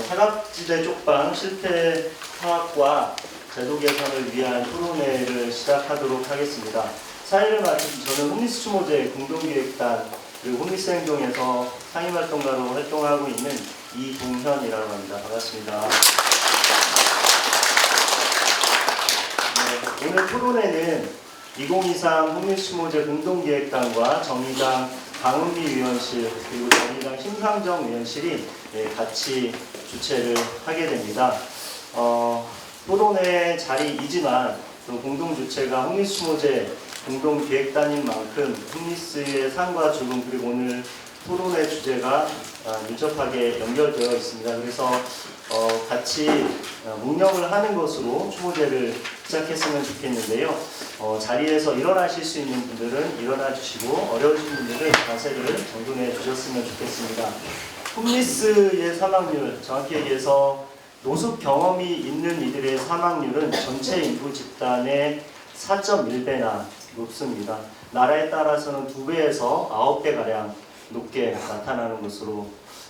사각지대 쪽방 실태 파악과 제도 개선을 위한 토론회를 시작하도록 하겠습니다. 사회를 맡은 저는 홈리스 추모제 공동기획단 그리고 홈리스 행동에서 상임활동가로 활동하고 있는 이동현이라고 합니다. 반갑습니다. 네, 오늘 토론회는 2023 홈리스 추모제 공동기획단과 정의당 강은미 위원실 그리고 정의당 심상정 위원실이 같이 주최를 하게 됩니다. 토론회 자리이지만 또 공동 주체가 홈리스 추모제 공동기획단인 만큼 홈리스의 삶과 죽음 그리고 오늘 토론회 주제가 밀접하게 연결되어 있습니다. 그래서 같이 묵념을 하는 것으로 추모제를 시작했으면 좋겠는데요. 자리에서 일어나실 수 있는 분들은 일어나 주시고 어려우신 분들은 자세를 정돈해 주셨으면 좋겠습니다. 홈리스의 사망률, 정확히 얘기해서 노숙 경험이 있는 이들의 사망률은 전체 인구 집단의 4.1배나 높습니다. 나라에 따라서는 2배에서 9배가량 높게 나타나는 것으로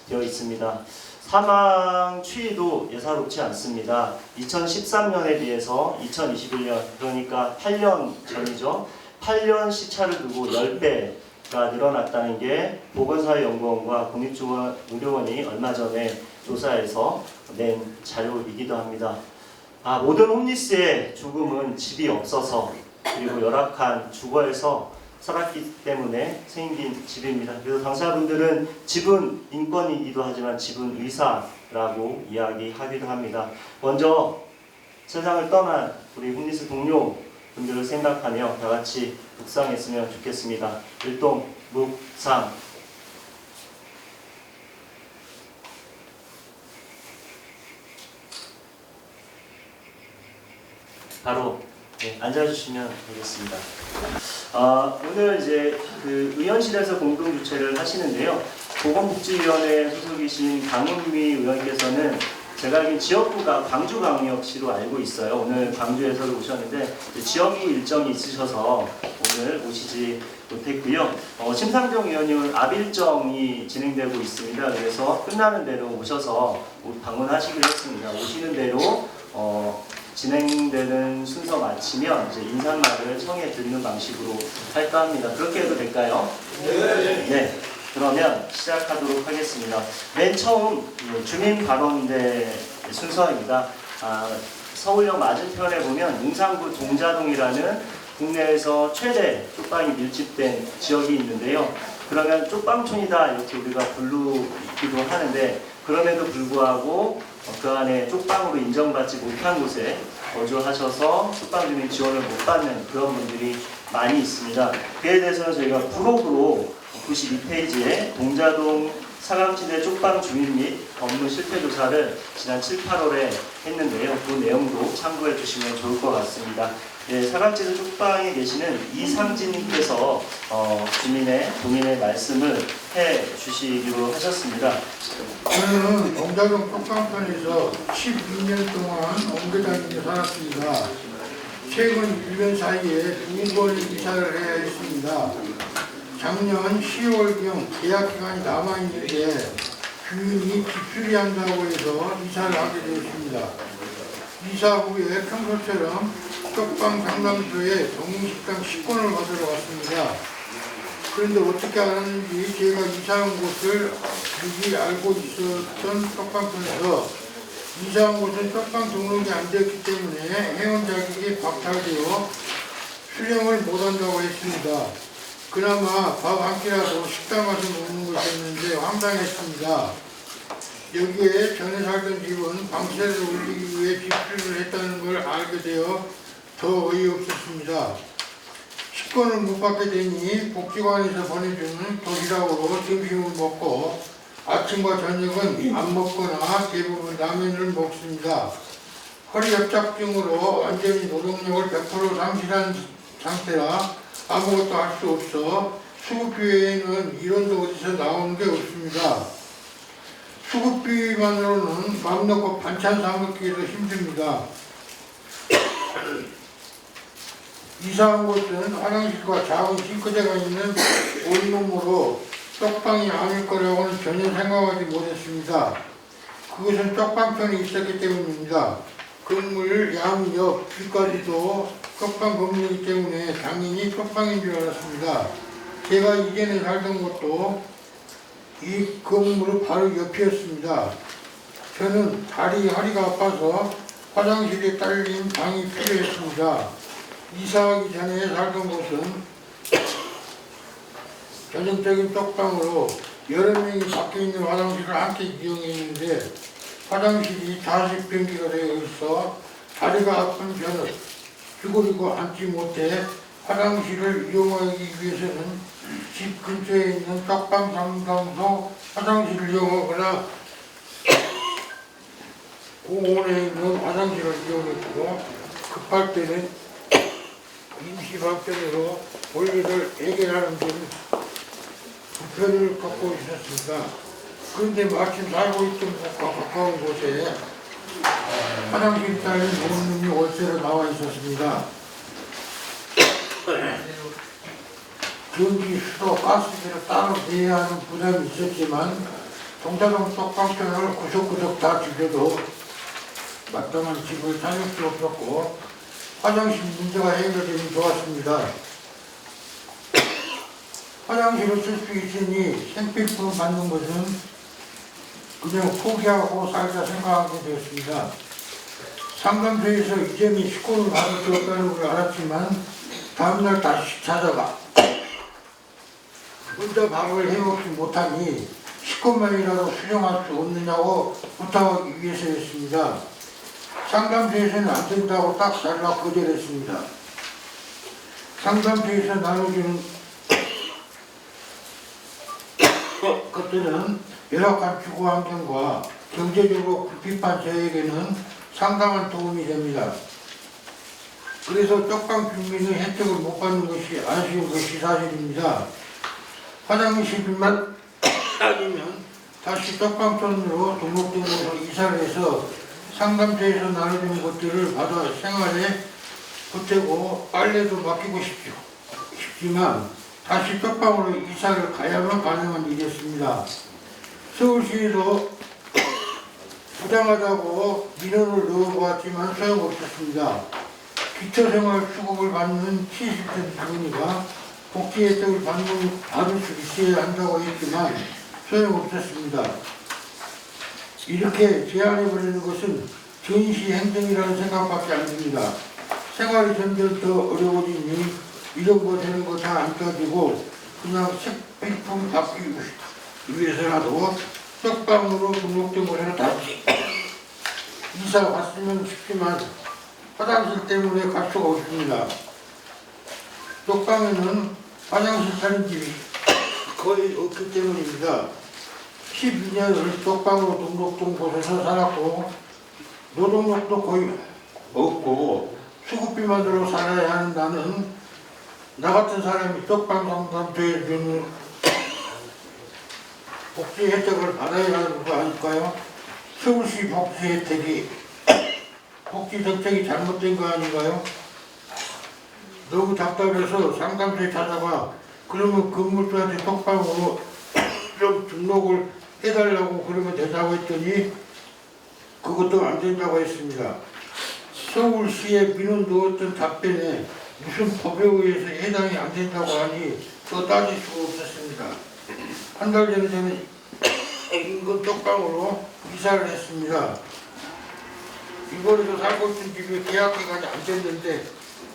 되어 있습니다. 사망 추이도 예사롭지 않습니다. 2013년에 비해서 2021년, 그러니까 8년 전이죠. 8년 시차를 두고 10배가 늘어났다는 게 보건사회연구원과 국립중앙의료원이 얼마 전에 조사에서 낸 자료이기도 합니다. 모든 홈리스의 죽음은 집이 없어서 그리고 열악한 주거에서 살았기 때문에 생긴 집입니다. 그래서 당사자분들은 집은 인권이기도 하지만 집은 의사라고 이야기하기도 합니다. 먼저 세상을 떠난 우리 홈리스 동료분들을 생각하며 다 같이 묵상했으면 좋겠습니다. 일동 묵상. 바로 앉아주시면 되겠습니다. 오늘 이제 그 의원실에서 공동 주최를 하시는데요. 보건복지위원회 소속이신 강은미 의원께서는 제가 알기로 지역구가 광주광역시로 알고 있어요. 오늘 광주에서 오셨는데 지역구 일정이 있으셔서 오늘 오시지 못했고요. 심상정 의원님은 압일정이 진행되고 있습니다. 그래서 끝나는 대로 오셔서 방문하시기로 했습니다. 오시는 대로 진행되는 순서 마치면 이제 인사말을 청해 듣는 방식으로 할까 합니다. 그렇게 해도 될까요? 네. 그러면 시작하도록 하겠습니다. 맨 처음 주민 발언대 순서입니다. 서울역 맞은편에 보면 웅산구 동자동이라는 국내에서 최대 쪽방이 밀집된 지역이 있는데요. 그러면 쪽방촌이다 이렇게 우리가 부르기도 하는데 그럼에도 불구하고 그 안에 쪽방으로 인정받지 못한 곳에 거주하셔서 쪽방주민 지원을 못 받는 그런 분들이 많이 있습니다. 그에 대해서는 저희가 부록으로 92페이지에 동자동 사각지대 쪽방 주민 및 업무 실태 조사를 지난 7, 8월에 했는데요. 그 내용도 참고해 주시면 좋을 것 같습니다. 사각지대 쪽방에 계시는 이상진님께서 동인의 말씀을 해 주시기로 하셨습니다. 저는 동자동 쪽방편에서 12년 동안 옮겨다니며 살았습니다. 최근 1년 사이에 2번 이사를 해야 했습니다. 작년 10월경 계약기간이 남아있는데 주인이 집수리 한다고 해서 이사를 하게 되었습니다. 이사 후에 평소처럼 쪽방 상담소에 동인식당 식권을 받으러 왔습니다. 그런데 어떻게 알았는지 제가 이사한 곳을 미리 알고 있었던 쪽방편에서 이사한 곳은 쪽방 등록이 안 되었기 때문에 회원 자격이 박탈되어 수령을 못한다고 했습니다. 그나마 밥 한 끼라도 식당 가서 먹는 것이었는데 황당했습니다. 여기에 전에 살던 집은 방세를 올리기 위해 집수를 했다는 걸 알게 되어 더 어이없었습니다. 식권을 못 받게 되니 복지관에서 보내주는 도시락으로 점심을 먹고 아침과 저녁은 안 먹거나 대부분 라면을 먹습니다. 허리 협착증으로 완전히 노동력을 100% 상실한 상태라 아무것도 할 수 없어 수급비 외에는 이론도 어디서 나오는 게 없습니다. 수급비만으로는 맘 놓고 반찬 사 먹기도 힘듭니다. 이사한 곳은 화장실과 작은 싱크대가 있는 원룸으로 쪽방이 아닐 거라고는 전혀 생각하지 못했습니다. 그것은 쪽방촌에 있었기 때문입니다. 건물, 양옆, 길까지도 쪽방 건물이기 때문에 당연히 쪽방인 줄 알았습니다. 제가 이전에 살던 곳도 이 건물 바로 옆이었습니다. 저는 허리가 아파서 화장실에 딸린 방이 필요했습니다. 이사하기 전에 살던 곳은 전형적인 쪽방으로 여러 명이 밖에 있는 화장실을 함께 이용했는데 화장실이 좌식 변기가 되어 있어 다리가 아픈 저는 쭈그리고 앉지 못해 화장실을 이용하기 위해서는 집 근처에 있는 쪽방 상담소 화장실을 이용하거나 공원에 있는 화장실을 이용했고 급할 때는 임시 방편으로 볼일을 해결하는 등 불편을 겪고 있었습니다. 그런데 마침 살고 있던 곳과 가까운 곳에 화장실 딸린 보험금이 월세로 나와 있었습니다. 전기, 수도, 가스비를 따로 내야 하는 부담이 있었지만 동사동 쪽방편을 구석구석 다 죽여도 마땅한 집을 찾을 수 없었고 화장실 문제가 해결되면 좋았습니다. 화장실을 쓸 수 있으니 생필품 받는 것은 그냥 포기하고 살자 생각하게 되었습니다. 상담소에서 이전에 식권을 받을 수 없다는 걸 알았지만 다음날 다시 찾아가 혼자 밥을 해먹지 못하니 식권만이라도 수령할 수 없느냐고 부탁하기 위해서였습니다. 상담소에서는 안 된다고 딱 잘라 거절했습니다. 상담소에서 나눠주는 것들은 열악한 주거 환경과 경제적으로 불핍한 저에게는 상당한 도움이 됩니다. 그래서 쪽방 주민의 혜택을 못 받는 것이 아쉬운 것이 사실입니다. 화장실만 아니면 다시 쪽방촌으로 등록된 곳으로 이사를 해서 상담소에서 나눠주는 것들을 받아 생활에 보태고 빨래도 맡기고 싶지만 다시 쪽방으로 이사를 가야만 가능한 일이었습니다. 서울시에도 부당하다고 민원을 넣어보았지만 소용없었습니다. 기초생활수급을 받는 70대 주민이가 복지 혜택을 받을 수 있어야 한다고 했지만 소용없었습니다. 이렇게 제한해버리는 것은 전시 행정이라는 생각밖에 안 듭니다. 생활이 점점 더 어려워지니 이런 거 되는 거 다 안 따지고 그냥 식필품 받기 위해서라도 쪽방으로 등록된 곳에는 다시 이사 왔으면 싶지만 화장실 때문에 갈 수가 없습니다. 쪽방에는 화장실 사는 집이 거의 없기 때문입니다. 12년을 쪽방으로 등록된 곳에서 살았고 노동력도 거의 없고 수급비만으로 살아야 하는 나는 나 같은 사람이 쪽방 상담소에 주는 복지 혜택을 받아야 하는 거 아닐까요? 서울시 복지 혜택이 복지 정책이 잘못된 거 아닌가요? 너무 답답해서 상담소에 찾아가 그러면 건물주한테 쪽방으로 좀 등록을 해달라고 그러면 되자고 했더니 그것도 안 된다고 했습니다. 서울시에 민원 넣었던 답변에 무슨 법에 의해서 해당이 안 된다고 하니 더 따질 수가 없었습니다. 한 달 전에 저는 인근 쪽방으로 이사를 했습니다. 이번에도 살고 있던 집이 계약기간이 안 됐는데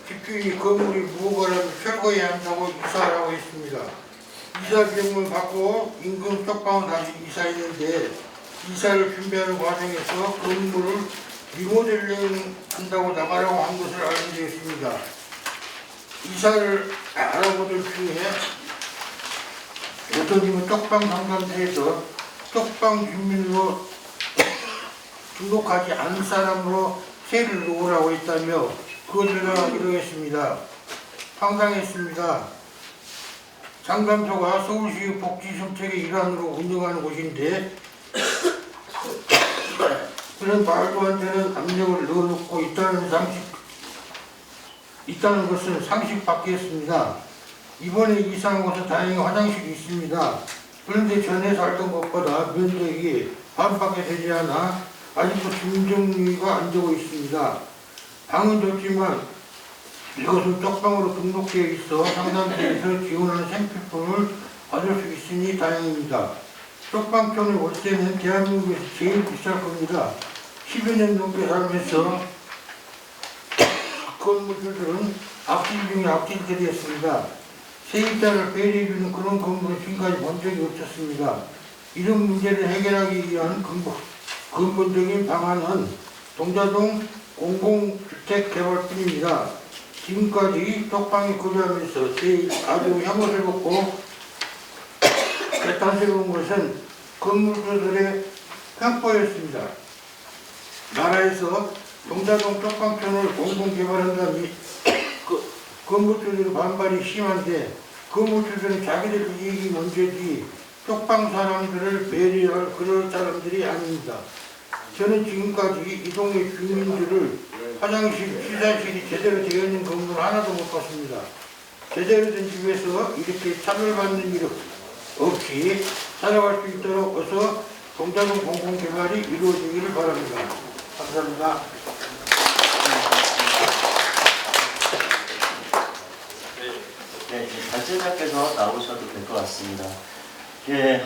집주인이 건물이 무거워라면 철거해야 한다고 이사하라고 했습니다. 이사 비용을 받고 인근 쪽방으로 다시 이사했는데 이사를 준비하는 과정에서 건물을 리모델링 한다고 나가라고 한 것을 알게 되었습니다. 이사를 알아보던 중에 어떤 님은 쪽방 상담소에서 쪽방 주민으로 등록하지 않은 사람으로 세를 놓으라고 했다며 그것을 이러했습니다. 황당했습니다. 상담소가 서울시 복지정책의 일환으로 운영하는 곳인데 그런 말도 안 되는 압력을 넣어놓고 있다는 것은 상식 밖이었습니다. 이번에 이사한 곳은 다행히 화장실이 있습니다. 그런데 전에 살던 것보다 면적이 반밖에 되지 않아 아직도 심정리가 안 되고 있습니다. 방은 좋지만 이것은 쪽방으로 등록되어 있어 상담소에서 지원하는 생필품을 받을 수 있으니 다행입니다. 쪽방촌의 월세는 대한민국에서 제일 비쌀 겁니다. 10여 년 넘게 살면서 건물주들은 악질 중에 악질들이었습니다. 세입자를 배려해주는 그런 건물을 지금까지 본 적이 없었습니다. 이런 문제를 해결하기 위한 근본적인 방안은 동자동 공공주택 개발뿐입니다. 지금까지 쪽방이 거주하면서 아주 혐오스럽고 개탄스러운 것은 건물주들의 편법이었습니다. 나라에서 동자동 쪽방촌을 공공개발한다니 건물주들의 반발이 심한데 건물주들은 자기들 이익이 먼저지 쪽방 사람들을 배려할 그럴 사람들이 아닙니다. 저는 지금까지 이 동네 주민들을 화장실, 시사실이 제대로 되어 있는 건물 하나도 못 봤습니다. 제대로 된 집에서 이렇게 차별받는 일 없이 살아갈 수 있도록 어서 동자동 공공개발이 이루어지기를 바랍니다. 감사합니다. 네, 발제자께서 나오셔도 될 것 같습니다. 예,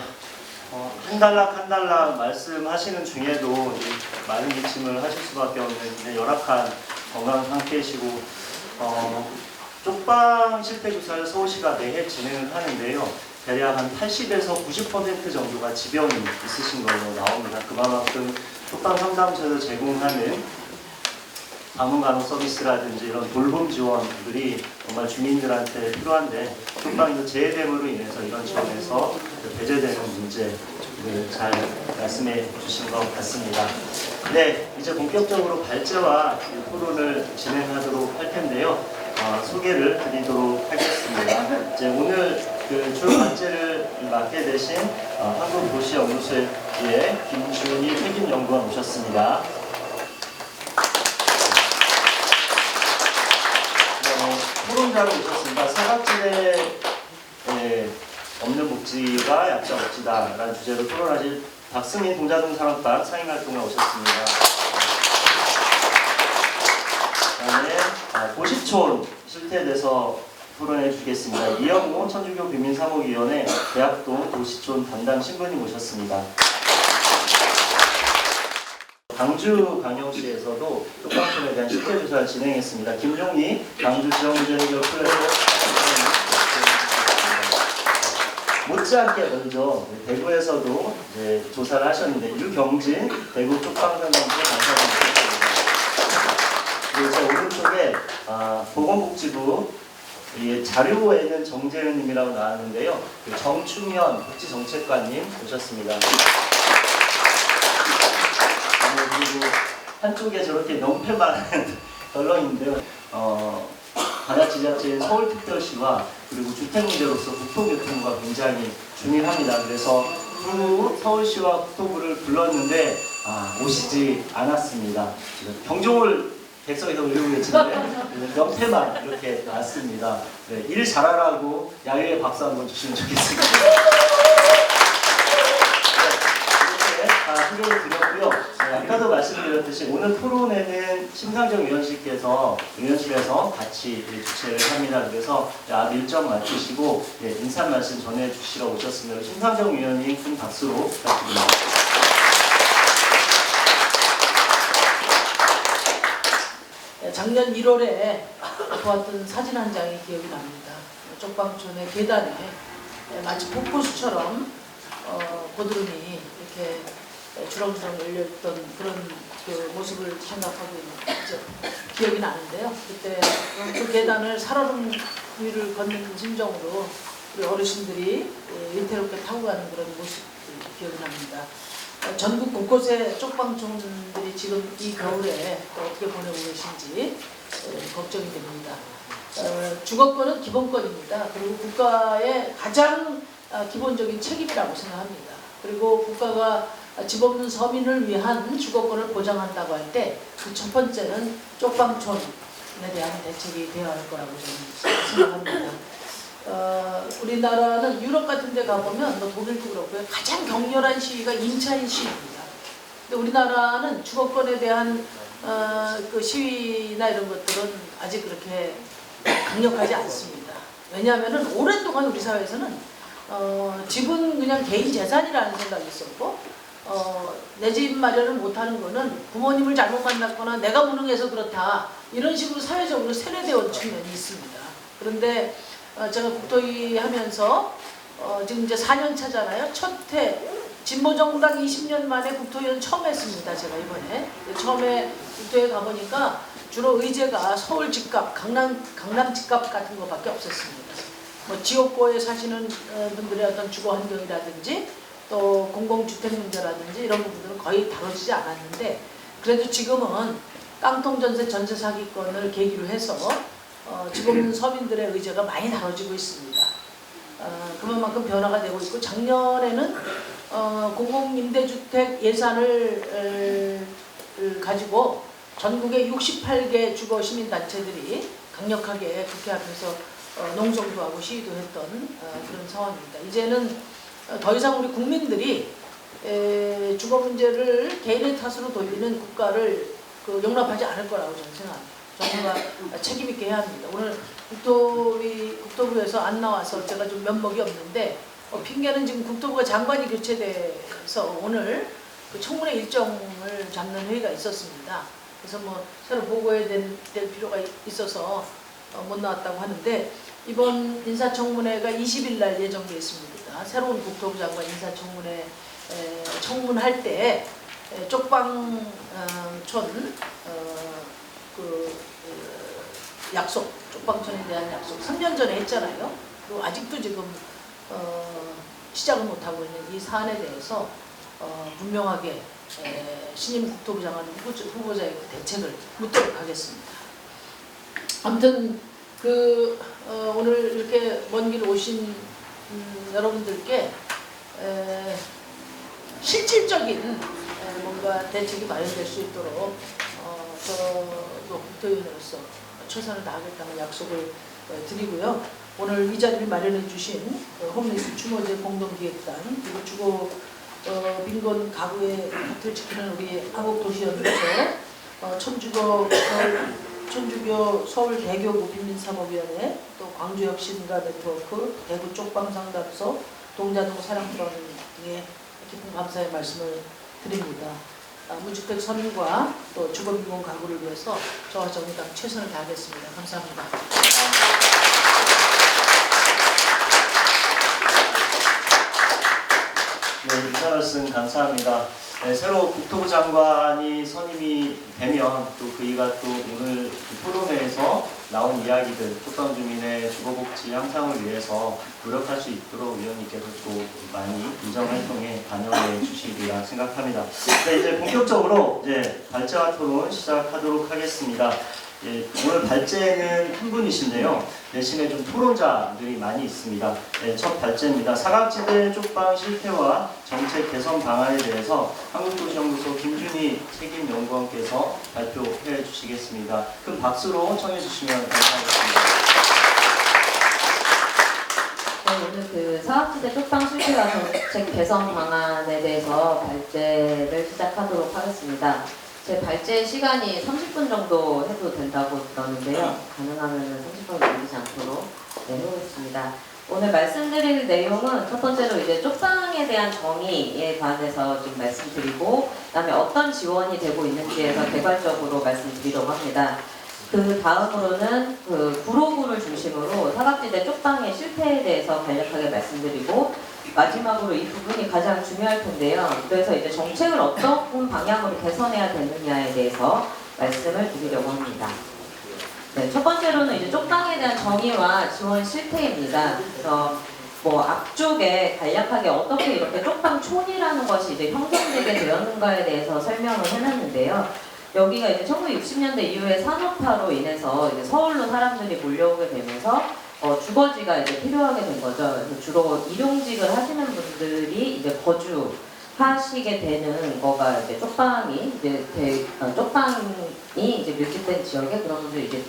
한 달락 한 달락 말씀하시는 중에도 많은 기침을 하실 수밖에 없는 열악한 건강 상태이시고 쪽방 실태 조사를 서울시가 매해 진행을 하는데요. 대략 한 80에서 90% 정도가 지병이 있으신 걸로 나옵니다. 그만큼 쪽방 상담소에서 제공하는 방문간호 서비스라든지 이런 돌봄 지원들이 정말 주민들한테 필요한데 쪽방이 재해됨으로 인해서 이런 지원에서 배제되는 문제를 잘 말씀해 주신 것 같습니다. 네, 이제 본격적으로 발제와 토론을 진행하도록 할 텐데요. 소개를 드리도록 하겠습니다. 이제 오늘 주 발제를 맡게 되신 한국도시연구소의 김준희 책임연구원 오셨습니다. 토론자로 오셨습니다. 사각지대에 없는 복지가 약자 복지다라는 주제로 토론하실 박승민 동자동 산업박 상임활동가 오셨습니다. 그다음에 도시촌 실태에 대해서 토론해 주겠습니다. 이영호 천주교 비민사무위원회 대학동 도시촌 담당 신부님 오셨습니다. 광주광역시에서도 쪽방촌에 대한 실태 조사를 진행했습니다. 김종희 광주지역문제해결 플랫폼 못지않게 먼저 대구에서도 조사를 하셨는데 유경진 대구 쪽방상담소 감사드리겠습니다. 그리고 제 오른쪽에 보건복지부 자료에는 정재은님이라고 나왔는데요. 정충현 복지정책관님 오셨습니다. 그리고 한쪽에 저렇게 명패만 덜렁인데요. 관악지자체인 서울특별시와 그리고 주택문제로서 국토교통부가 굉장히 중요합니다. 그래서 서울시와 국토부를 불렀는데 오시지 않았습니다. 경종을 객석에서 울리고 계시는데 명패만 이렇게 나왔습니다. 네, 일 잘하라고 야유의 박수 한번 주시면 좋겠습니다. 소개를 드렸고요. 아까도 말씀드렸듯이 오늘 토론회는 심상정 위원실에서 같이 주최를 합니다. 그래서 일정 맞추시고 인사 말씀 전해주시러 오셨습니다. 심상정 위원님 큰 박수로 부탁드립니다. 작년 1월에 보았던 사진 한 장이 기억이 납니다. 쪽방촌의 계단에 마치 폭포수처럼 고드름이 이렇게 주렁주렁 열렸던 그런 모습을 생각하고 있는 기억이 나는데요. 그때 그 계단을 살얼음 위를 걷는 심정으로 우리 어르신들이 위태롭게 타고 가는 그런 모습이 기억이 납니다. 전국 곳곳에 쪽방촌들이 지금 이 겨울에 어떻게 보내고 계신지 걱정이 됩니다. 주거권은 기본권입니다. 그리고 국가의 가장 기본적인 책임이라고 생각합니다. 그리고 국가가 집 없는 서민을 위한 주거권을 보장한다고 할 때 그 첫 번째는 쪽방촌에 대한 대책이 되어야 할 거라고 저는 생각합니다. 우리나라는 유럽 같은 데 가보면 독일도 그렇고요. 가장 격렬한 시위가 임차인 시위입니다. 근데 우리나라는 주거권에 대한 그 시위나 이런 것들은 아직 그렇게 강력하지 않습니다. 왜냐하면은 오랫동안 우리 사회에서는 집은 그냥 개인 재산이라는 생각이 있었고 내 집 마련을 못하는 거는 부모님을 잘못 만났거나 내가 무능해서 그렇다 이런 식으로 사회적으로 세뇌되어 온 측면이 있습니다. 그런데 제가 국토위 하면서 지금 이제 4년 차잖아요. 첫해 진보정당 20년 만에 국토위는 처음 했습니다. 제가 이번에 처음에 국토위에 가보니까 주로 의제가 서울 집값, 강남 집값 같은 것밖에 없었습니다. 뭐 지역구에 사시는 분들의 어떤 주거 환경이라든지 또 공공주택 문제라든지 이런 부분들은 거의 다뤄지지 않았는데 그래도 지금은 깡통 전세 사기건을 계기로 해서 지금 서민들의 의제가 많이 다뤄지고 있습니다. 그만큼 변화가 되고 있고 작년에는 공공임대주택 예산을 가지고 전국의 68개 주거 시민단체들이 강력하게 국회 앞에서 농성도 하고 시위도 했던 그런 상황입니다. 이제는 더 이상 우리 국민들이 주거 문제를 개인의 탓으로 돌리는 국가를 용납하지 않을 거라고 저는 생각합니다. 정부가 책임 있게 해야 합니다. 오늘 국토부에서 안 나와서 제가 좀 면목이 없는데 핑계는 지금 국토부가 장관이 교체돼서 오늘 그 청문회 일정을 잡는 회의가 있었습니다. 그래서 뭐 새로 보고해야 될 필요가 있어서 못 나왔다고 하는데 이번 인사청문회가 20일 날 예정되어 있습니다. 새로운 국토부 장관 인사청문회 청문할 때 쪽방촌 약속, 쪽방촌에 대한 약속 3년 전에 했잖아요. 그리고 아직도 지금 시작을 못하고 있는 이 사안에 대해서 분명하게 신임 국토부 장관 후보자의 그 대책을 묻도록 하겠습니다. 아무튼 오늘 이렇게 먼 길 오신 여러분들께 실질적인 뭔가 대책이 마련될 수 있도록 저도 국토위원으로서 최선을 다하겠다는 약속을 드리고요. 오늘 이 자리를 마련해 주신 홈리스 추모제 공동기획단 그리고 주거 빈곤 가구의 곁을 지키는 우리 한국도시연구소 천주교 서울대교구 빈민사업위원회 또 광주혁신가 네트워크 대구 쪽방상담소 동자동 사랑방 등의 깊은 감사의 말씀을 드립니다. 무주택 서민과 또 주거빈곤 가구를 위해서 저와 정의당 최선을 다하겠습니다. 감사합니다. 네, 인사 말씀 감사합니다. 네, 새로 국토부 장관이 선임이 되면 또 그이가 또 오늘 토론회에서 나온 이야기들 쪽방 주민의 주거복지 향상을 위해서 노력할 수 있도록 위원님께서 또 많이 의정활동에 반영해 주시리라 생각합니다. 네, 이제 본격적으로 이제 발제와 토론 시작하도록 하겠습니다. 예, 오늘 발제는 한 분이신데요. 대신에 좀 토론자들이 많이 있습니다. 네, 첫 발제입니다. 사각지대 쪽방 실태와 정책 개선 방안에 대해서 한국도시연구소 김준희 책임연구원께서 발표해 주시겠습니다. 큰 박수로 청해 주시면 감사하겠습니다. 네, 오늘 사각지대 쪽방 실태와 정책 개선 방안에 대해서 발제를 시작하도록 하겠습니다. 제 발제 시간이 30분 정도 해도 된다고 들었는데요. 가능하면 30분 넘기지 않도록 해보겠습니다. 오늘 말씀드릴 내용은 첫 번째로 이제 쪽방에 대한 정의에 관해서 좀 말씀드리고, 그다음에 어떤 지원이 되고 있는지에서 개괄적으로 말씀드리려고 합니다. 그 다음으로는 구로구를 중심으로 사각지대 쪽방의 실태에 대해서 간략하게 말씀드리고, 마지막으로 이 부분이 가장 중요할 텐데요. 그래서 이제 정책을 어떤 방향으로 개선해야 되느냐에 대해서 말씀을 드리려고 합니다. 네, 첫 번째로는 이제 쪽방에 대한 정의와 지원 실태입니다. 그래서 앞쪽에 간략하게 어떻게 이렇게 쪽방촌이라는 것이 이제 형성되게 되었는가에 대해서 설명을 해놨는데요. 여기가 이제 1960년대 이후에 산업화로 인해서 이제 서울로 사람들이 몰려오게 되면서 주거지가 이제 필요하게 된 거죠. 그래서 주로 일용직을 하시는 분들이 이제 거주하시게 되는 거가 이제 쪽방이 이제 밀집된 지역에 그런 분들이 이제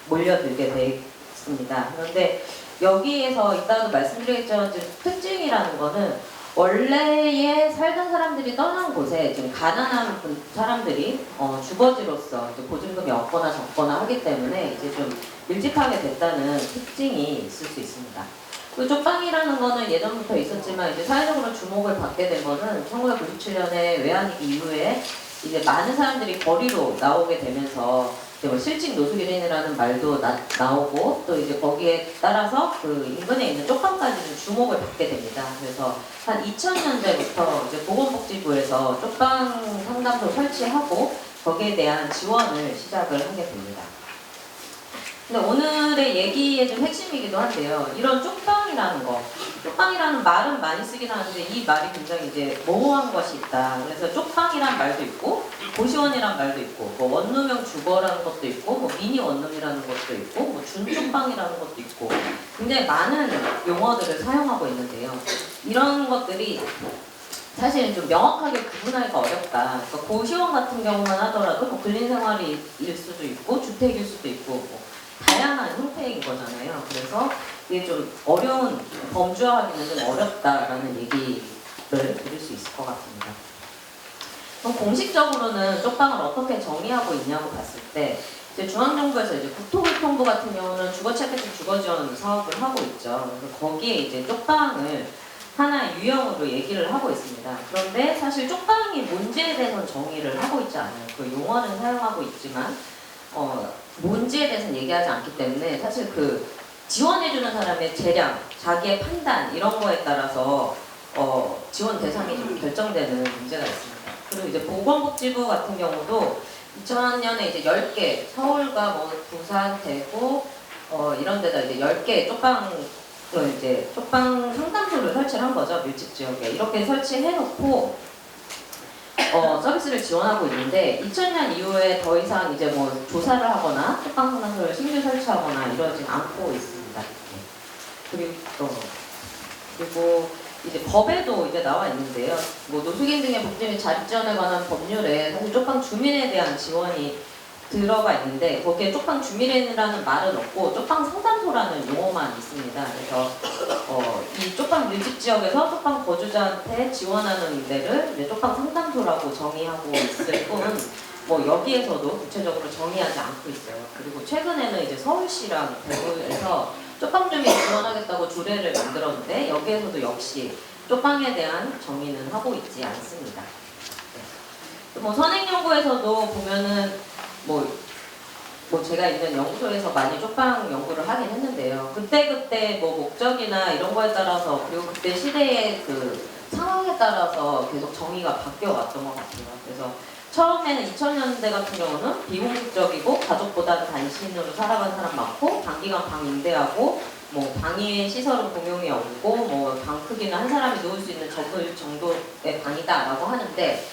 몰려들게 돼 있습니다. 그런데 여기에서 이따도 말씀드리겠지만 특징이라는 거는 원래에 살던 사람들이 떠난 곳에 지금 가난한 사람들이 주거지로서 이제 보증금이 없거나 적거나 하기 때문에 이제 좀 밀집하게 됐다는 특징이 있을 수 있습니다. 그 쪽방이라는 거는 예전부터 있었지만 이제 사회적으로 주목을 받게 된 거는 1997년에 외환위기 이후에 이제 많은 사람들이 거리로 나오게 되면서 이제 뭐 실직 노숙인이라는 말도 나오고 또 이제 거기에 따라서 그 인근에 있는 쪽방까지는 주목을 받게 됩니다. 그래서 한 2000년대부터 이제 보건복지부에서 쪽방 상담소 설치하고 거기에 대한 지원을 시작을 하게 됩니다. 근데 오늘의 얘기의 좀 핵심이기도 한데요. 이런 쪽방이라는 거, 쪽방이라는 말은 많이 쓰긴 하는데 이 말이 굉장히 이제 모호한 것이 있다. 그래서 쪽방이란 말도 있고, 고시원이란 말도 있고, 뭐 원룸형 주거라는 것도 있고, 뭐 미니 원룸이라는 것도 있고, 뭐 준쪽방이라는 것도 있고, 굉장히 많은 용어들을 사용하고 있는데요. 이런 것들이 사실 좀 명확하게 구분하기가 어렵다. 그러니까 고시원 같은 경우만 하더라도 뭐 근린생활일 수도 있고, 주택일 수도 있고, 뭐 다양한 형태인 거잖아요. 그래서 이게 좀 어려운, 범주화하기는 좀 어렵다라는 얘기를 드릴 수 있을 것 같습니다. 그럼 공식적으로는 쪽방을 어떻게 정의하고 있냐고 봤을 때 이제 중앙정부에서 이제 국토교통부 같은 경우는 주거체계적 주거지원 사업을 하고 있죠. 그래서 거기에 이제 쪽방을 하나의 유형으로 얘기를 하고 있습니다. 그런데 사실 쪽방이 뭔지에 대해서는 정의를 하고 있지 않아요. 그 용어는 사용하고 있지만 뭔지에 대해서는 얘기하지 않기 때문에 사실 그 지원해주는 사람의 재량, 자기의 판단 이런 거에 따라서 지원 대상이 좀 결정되는 문제가 있습니다. 그리고 이제 보건복지부 같은 경우도 2000년에 이제 10개, 서울과 뭐 부산, 대구 이런 데다 이제 10개 쪽방 상담소를 설치를 한 거죠. 밀집 지역에. 이렇게 설치해놓고 서비스를 지원하고 있는데 2000년 이후에 더 이상 이제 뭐 조사를 하거나 쪽방 상담소를 신규 설치하거나 이러지 않고 있습니다. 그리고 이제 법에도 이제 나와 있는데요. 뭐 노숙인 등의 복지 및 자립 지원에 관한 법률에 사실 쪽방 주민에 대한 지원이 들어가 있는데 거기에 쪽방 주민이라는 말은 없고 쪽방 상담소라는 용어만 있습니다. 그래서 이 쪽방 밀집 지역에서 쪽방 거주자한테 지원하는 데를 이제 쪽방 상담소라고 정의하고 있을 뿐 뭐 여기에서도 구체적으로 정의하지 않고 있어요. 그리고 최근에는 이제 서울시랑 대구에서 쪽방 주민 지원하겠다고 조례를 만들었는데 여기에서도 역시 쪽방에 대한 정의는 하고 있지 않습니다. 네. 뭐 선행연구에서도 보면은 뭐 제가 있는 연구소에서 많이 쪽방 연구를 하긴 했는데요. 그때 뭐 목적이나 이런 거에 따라서 그리고 그때 시대의 그 상황에 따라서 계속 정의가 바뀌어 왔던 것 같아요. 그래서 처음에는 2000년대 같은 경우는 비공식적이고 가족보다는 단신으로 살아가는 사람 많고 단기간 방 임대하고 뭐 방의 시설은 공용이 없고 뭐 방 크기는 한 사람이 누울 수 있는 정도의 방이다라고 하는데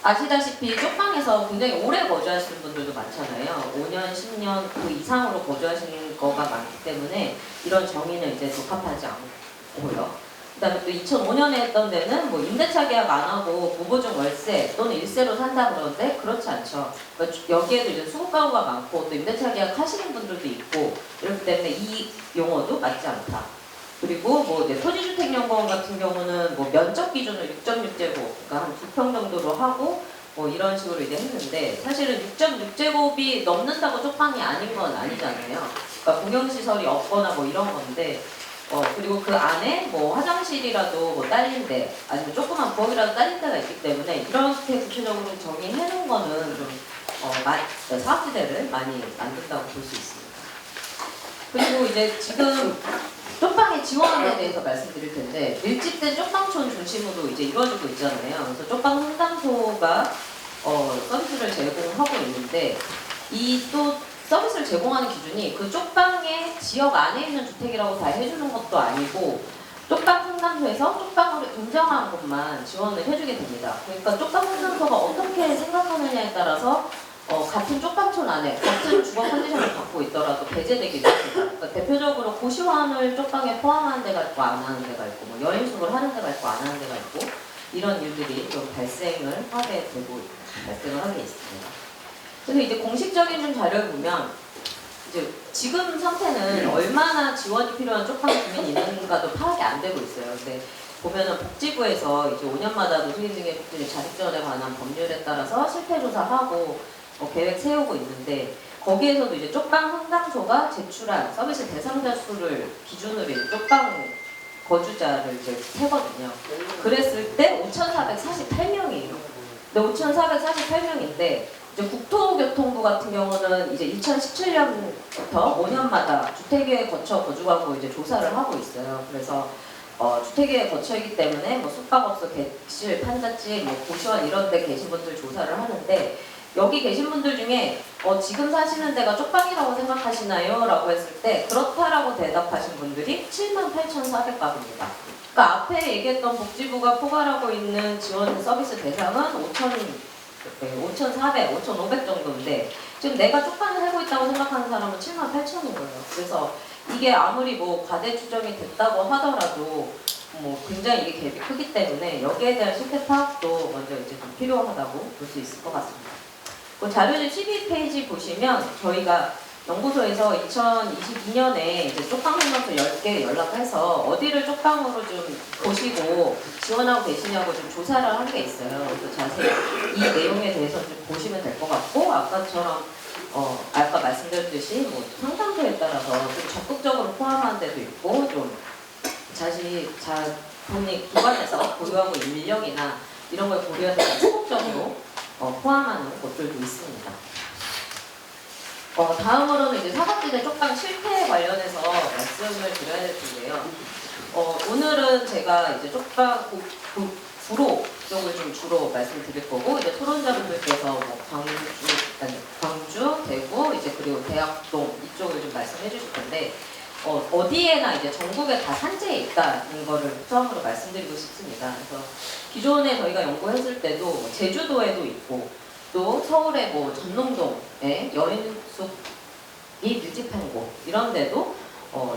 아시다시피 쪽방에서 굉장히 오래 거주하시는 분들도 많잖아요. 5년, 10년 그 이상으로 거주하시는 거가 많기 때문에 이런 정의는 이제 적합하지 않고요. 그다음에 또 2005년에 했던 데는 뭐 임대차 계약 안 하고 무보증 월세 또는 일세로 산다 그러는데 그렇지 않죠. 그러니까 여기에도 이제 수급 가구가 많고 또 임대차 계약 하시는 분들도 있고 이렇기 때문에 이 용어도 맞지 않다. 그리고 뭐 이제 토지주택연구원 같은 경우는 뭐 면적 기준을 6.6제곱, 그러니까 한 2평 정도로 하고 뭐 이런 식으로 이제 했는데 사실은 6.6제곱이 넘는다고 쪽방이 아닌 건 아니잖아요. 그러니까 공용시설이 없거나 뭐 이런 건데 그리고 그 안에 뭐 화장실이라도 뭐 딸린 데 아니면 조그만 부엌이라도 딸린 데가 있기 때문에 이렇게 구체적으로 정의해놓은 거는 좀 사각지대를 많이 만든다고 볼 수 있습니다. 그리고 이제 지금 쪽방의 지원에 대해서 말씀드릴 텐데 밀집된 쪽방촌 중심으로 이제 이루어지고 있잖아요. 그래서 쪽방 상담소가 서비스를 제공하고 있는데 이 또 서비스를 제공하는 기준이 그 쪽방의 지역 안에 있는 주택이라고 다 해주는 것도 아니고 쪽방 상담소에서 쪽방으로 인정한 곳만 지원을 해주게 됩니다. 그러니까 쪽방 상담소가 어떻게 생각하느냐에 따라서 같은 쪽방촌 안에 같은 주거 컨디션을 갖고 있더라도 배제되기도 합니다. 그러니까 대표적으로 고시원을 쪽방에 포함하는 데가 있고 안 하는 데가 있고 뭐 여인숙을 하는 데가 있고 안 하는 데가 있고 이런 일들이 좀 발생을 하게 있습니다. 그래서 이제 공식적인 좀 자료를 보면 이제 지금 상태는 얼마나 지원이 필요한 쪽방 주민이 있는가도 파악이 안 되고 있어요. 근데 보면은 복지부에서 이제 5년마다 노숙인 등의 복지 자립지원에 관한 법률에 따라서 실태 조사하고 계획 세우고 있는데 거기에서도 이제 쪽방 상담소가 제출한 서비스 대상자 수를 기준으로 이제 쪽방 거주자를 이제 세거든요. 그랬을 때 5,448명이에요. 근데 5,448명인데 이제 국토교통부 같은 경우는 이제 2017년부터 5년마다 주택에 거쳐 거주하고 이제 조사를 하고 있어요. 그래서 주택에 거쳐있기 때문에 뭐 숙박업소, 객실, 판잣집, 뭐 고시원 이런 데 계신 분들 조사를 하는데 여기 계신 분들 중에 지금 사시는 데가 쪽방이라고 생각하시나요? 라고 했을 때 그렇다라고 대답하신 분들이 78,400가구입니다. 그러니까 앞에 얘기했던 복지부가 포괄하고 있는 지원 서비스 대상은 5,400, 5,500 정도인데 지금 내가 쪽방을 살고 있다고 생각하는 사람은 78,000인 거예요. 그래서 이게 아무리 뭐 과대 추정이 됐다고 하더라도 뭐 굉장히 이게 갭이 크기 때문에 여기에 대한 실태 파악도 먼저 이제 좀 필요하다고 볼 수 있을 것 같습니다. 그 자료집 12페이지 보시면 저희가 연구소에서 2022년에 이제 쪽방 상담소 10개 연락해서 어디를 쪽방으로 좀 보시고 지원하고 계시냐고 좀 조사를 한 게 있어요. 그래서 자세히 이 내용에 대해서 좀 보시면 될 것 같고 아까처럼 아까 말씀드렸듯이 뭐 상담소에 따라서 좀 적극적으로 포함한 데도 있고 좀 본인이 기관에서 보유하고 있는 인력이나 이런 걸 고려해서 적극적으로 포함하는 곳들도 있습니다. 다음으로는 이제 사각지대 쪽방 실태 관련해서 말씀을 드려야 될 텐데요. 오늘은 제가 이제 쪽방 구로 쪽을 좀 주로 말씀드릴 거고 이제 토론자분들께서 뭐 광주, 대구, 이제 그리고 대학동 이쪽을 좀 말씀해 주실 텐데 어디에나 이제 전국에 다 산재에 있다는 거를 처음으로 말씀드리고 싶습니다. 그래서 기존에 저희가 연구했을 때도 뭐 제주도에도 있고 또 서울의 뭐 전농동에 여인숙이 밀집한 곳 이런 데도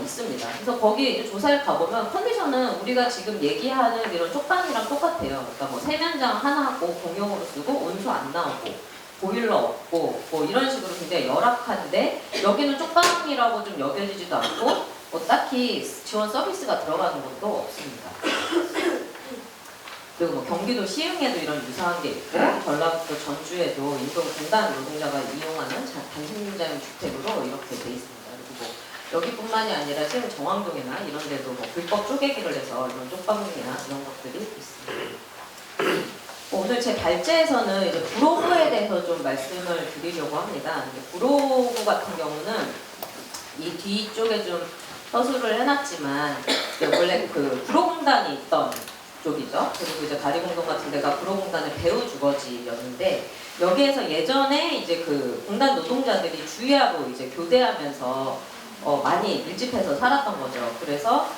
있습니다. 그래서 거기에 이제 조사를 가보면 컨디션은 우리가 지금 얘기하는 이런 쪽방이랑 똑같아요. 그러니까 뭐 세면장 하나하고 공용으로 쓰고 온수 안 나오고 보일러 없고 뭐 이런 식으로 굉장히 열악한데 여기는 쪽방이라고 좀 여겨지지도 않고 뭐 딱히 지원 서비스가 들어가는 것도 없습니다. 그리고 뭐 경기도 시흥에도 이런 유사한 게 있고 전라북도 전주에도 인도 공단 노동자가 이용하는 단신자용 주택으로 이렇게 돼 있습니다. 그리고 뭐 여기뿐만이 아니라 지금 정왕동이나 이런 데도 뭐 불법 쪼개기를 해서 이런 쪽방이나 이런 것들이 있습니다. 오늘 제 발제에서는 이제 구로구에 대해서 좀 말씀을 드리려고 합니다. 구로구 같은 경우는 이 뒤쪽에 좀 서술을 해놨지만 원래 그 구로공단이 있던 쪽이죠. 그리고 이제 가리공동 같은 데가 구로공단의 배후 주거지였는데 여기에서 예전에 이제 그 공단 노동자들이 주야로 이제 교대하면서 많이 밀집해서 살았던 거죠. 그래서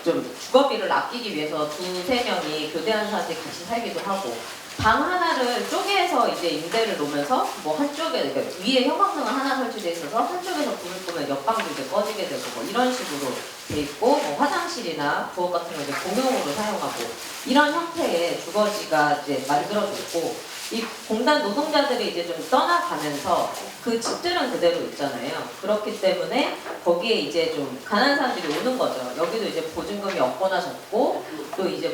좀 주거비를 아끼기 위해서 두세 명이 교대하는 사람들이 같이 살기도 하고 방 하나를 쪼개서 이제 임대를 놓으면서 뭐 한쪽에 그러니까 위에 형광등을 하나 설치돼 있어서 한쪽에서 불을 끄면 옆방도 이제 꺼지게 되고 뭐 이런 식으로 돼 있고 뭐 화장실이나 부엌 같은 거 이제 공용으로 사용하고 이런 형태의 주거지가 이제 만들어졌고 이 공단 노동자들이 이제 좀 떠나가면서 그 집들은 그대로 있잖아요. 그렇기 때문에 거기에 이제 좀 가난한 사람들이 오는 거죠. 여기도 이제 보증금이 없거나 적고 또 이제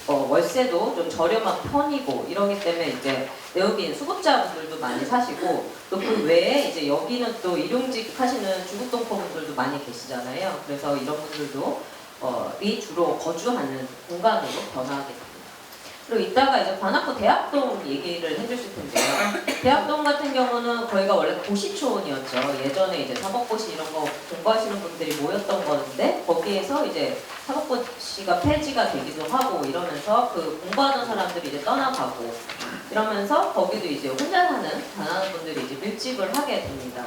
월세도 좀 저렴한 편이고 이러기 때문에 이제 내역인 수급자분들도 많이 사시고 또 그 외에 이제 여기는 또 일용직 하시는 중국동포 분들도 많이 계시잖아요. 그래서 이런 분들도 주로 거주하는 공간으로 변화하게 됩니다. 그리고 이따가 이제 관악구 대학동 얘기를 해주실 텐데요. 대학동 같은 경우는 거기가 원래 고시촌이었죠. 예전에 이제 사법고시 이런 거 공부하시는 분들이 모였던 건데 거기에서 이제 사법고시가 폐지가 되기도 하고 이러면서 그 공부하던 사람들이 이제 떠나가고 이러면서 거기도 이제 혼자 사는 가난한 분들이 이제 밀집을 하게 됩니다.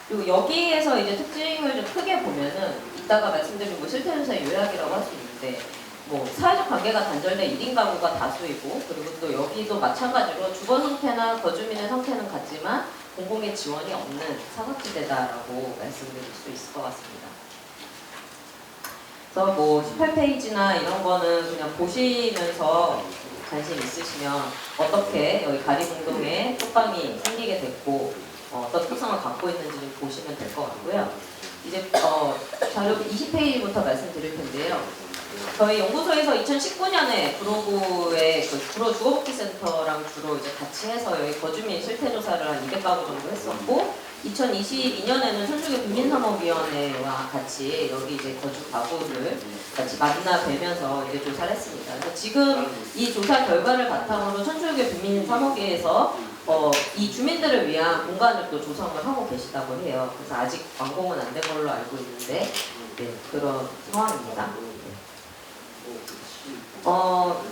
그리고 여기에서 이제 특징을 좀 크게 보면은 이따가 말씀드린 뭐 실태조사의 요약이라고 할 수 있는데 뭐 사회적 관계가 단절된 1인 가구가 다수이고 그리고 또 여기도 마찬가지로 주거 상태나 거주민의 상태는 같지만 공공의 지원이 없는 사각지대다라고 말씀드릴 수 있을 것 같습니다. 그래서 뭐 18페이지나 이런 거는 그냥 보시면서 관심 있으시면 어떻게 여기 가리공동에 쪽방이 생기게 됐고 어떤 특성을 갖고 있는지 좀 보시면 될 것 같고요. 이제 자료 20페이지부터 말씀드릴 텐데요. 저희 연구소에서 2019년에 구로구의 그 구로 주거복지센터랑 주로 이제 같이 해서 여기 거주민 실태조사를 한 200가구 정도 했었고, 2022년에는 천주교 국민사업위원회와 같이 여기 이제 거주 가구를 같이 만나 뵈면서 이제 조사를 했습니다. 그래서 지금 이 조사 결과를 바탕으로 천주교 국민사업위에서 이 주민들을 위한 공간을 또 조성을 하고 계시다고 해요. 그래서 아직 완공은 안 된 걸로 알고 있는데, 네, 그런 상황입니다.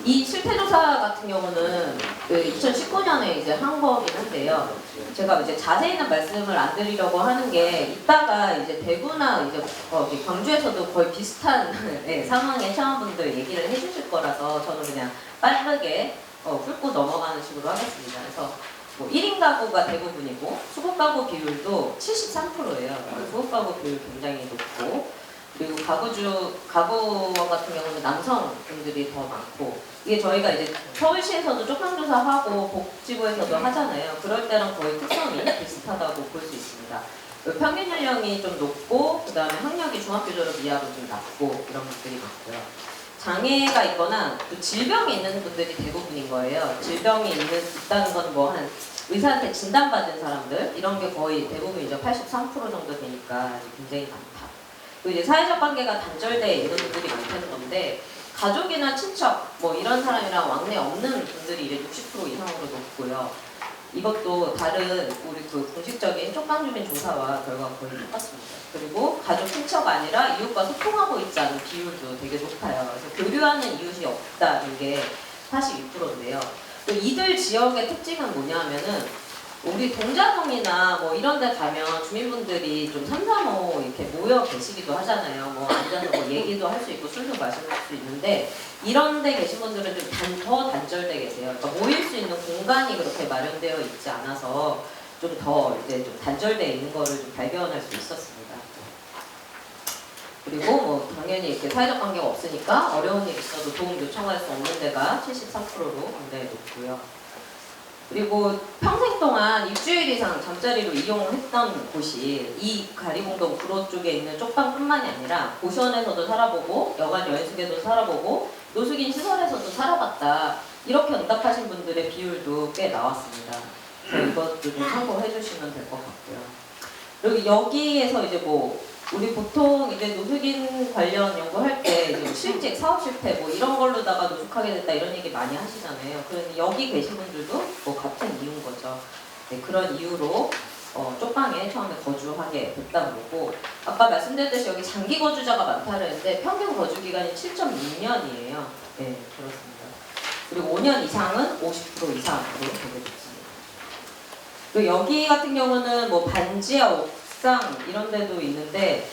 이 실태조사 같은 경우는 2019년에 이제 한 거긴 한데요. 제가 이제 자세히는 말씀을 안 드리려고 하는 게, 이따가 이제 대구나 이제 광주에서도 거의 비슷한 네, 상황의 체험분들 얘기를 해주실 거라서 저는 그냥 빠르게 훑고 넘어가는 식으로 하겠습니다. 그래서 뭐 1인 가구가 대부분이고 수급 가구 비율도 73%예요. 수급 가구 비율 굉장히 높고, 그리고 가구원 같은 경우는 남성분들이 더 많고, 이게 저희가 이제 서울시에서도 쪽방조사하고 복지부에서도 하잖아요. 그럴 때랑 거의 특성이 비슷하다고 볼 수 있습니다. 평균 연령이 좀 높고, 그 다음에 학력이 중학교 졸업 이하로 좀 낮고, 이런 것들이 많고요. 장애가 있거나 또 질병이 있는 분들이 대부분인 거예요. 질병이 있다는 건 뭐 한 의사한테 진단받은 사람들, 이런 게 거의 대부분이죠. 83% 정도 되니까 굉장히 많다. 이제 사회적 관계가 단절돼 이런 분들이 많다는 건데, 가족이나 친척 뭐 이런 사람이랑 왕래 없는 분들이 이제 60% 이상으로 높고요. 이것도 다른 우리 그 공식적인 쪽방주민 조사와 결과가 거의 똑같습니다. 그리고 가족 친척 아니라 이웃과 소통하고 있지 않은 비율도 되게 높아요. 그래서 교류하는 이웃이 없다는 게 42%인데요. 또 이들 지역의 특징은 뭐냐면은, 우리 동자동이나 뭐 이런 데 가면 주민분들이 좀 삼삼오오 이렇게 모여 계시기도 하잖아요. 뭐 앉아서 뭐 얘기도 할 수 있고 술도 마실 수 있는데, 이런 데 계신 분들은 좀 더 단절돼 계세요. 그러니까 모일 수 있는 공간이 그렇게 마련되어 있지 않아서 좀 더 이제 좀 단절돼 있는 거를 좀 발견할 수 있었습니다. 그리고 뭐 당연히 이렇게 사회적 관계가 없으니까 어려운 일 있어도 도움 요청할 수 없는 데가 73%로 굉장히 높고요. 그리고 평생 동안 일주일 이상 잠자리로 이용을 했던 곳이 이 가리봉동 구로 쪽에 있는 쪽방뿐만이 아니라 고시원에서도 살아보고 여관 여인숙에도 살아보고 노숙인 시설에서도 살아봤다, 이렇게 응답하신 분들의 비율도 꽤 나왔습니다. 그래서 이것도 좀 참고해 주시면 될 것 같고요. 그리고 여기에서 이제 뭐 우리 보통 이제 노숙인 관련 연구할 때 이제 실직, 사업 실패 뭐 이런 걸로다가 노숙하게 됐다 이런 얘기 많이 하시잖아요. 그런데 여기 계신 분들도 뭐 같은 이유인 거죠. 네, 그런 이유로 쪽방에 처음에 거주하게 됐다는 거고, 아까 말씀드렸듯이 여기 장기 거주자가 많다 그랬는데 평균 거주 기간이 7.6년이에요. 네, 그렇습니다. 그리고 5년 이상은 50% 이상으로 되게 좋습니다. 그리고 여기 같은 경우는 뭐 반지하 옥상 이런 데도 있는데,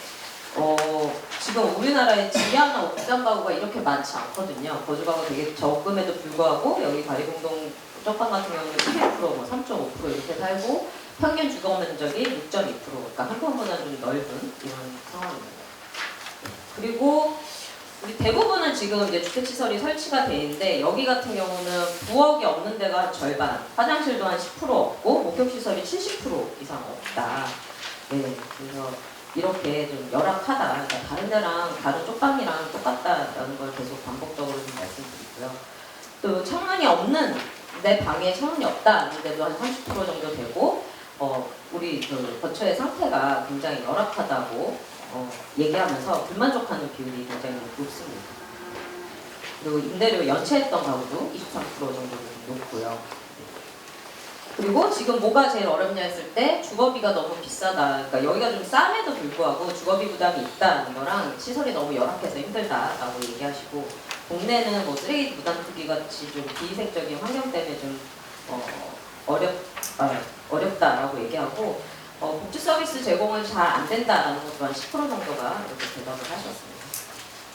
지금 우리나라에 지하나 옥상 가구가 이렇게 많지 않거든요. 거주 가구 되게 적음에도 불구하고 여기 가리봉동 쪽방 같은 경우는 11%, 뭐 3.5% 이렇게 살고, 평균 주거 면적이 6.2%, 그러니까 한 평보다 좀 넓은 이런 상황입니다. 그리고 우리 대부분은 지금 이제 주택시설이 설치가 돼 있는데, 여기 같은 경우는 부엌이 없는 데가 한 절반, 화장실도 한 10% 없고, 목욕시설이 70% 이상 없다. 네, 그래서 이렇게 좀 열악하다, 그러니까 다른 데랑 다른 쪽방이랑 똑같다라는 걸 계속 반복적으로 좀 말씀드리고요. 또 창문이 없는, 내 방에 창문이 없다는데도 한 30% 정도 되고, 우리 그 거처의 상태가 굉장히 열악하다고 얘기하면서 불만족하는 비율이 굉장히 높습니다. 그리고 임대료 연체했던 가구도 23% 정도 높고요. 그리고 지금 뭐가 제일 어렵냐 했을 때 주거비가 너무 비싸다, 그러니까 여기가 좀 쌈에도 불구하고 주거비 부담이 있다는 거랑 시설이 너무 열악해서 힘들다라고 얘기하시고, 동네는 뭐 쓰레기 무단 투기 같이 좀 비이색적인 환경 때문에 좀 어렵다라고 얘기하고, 복지 서비스 제공은 잘 안 된다라는 것도 한 10% 정도가 이렇게 대답을 하셨습니다.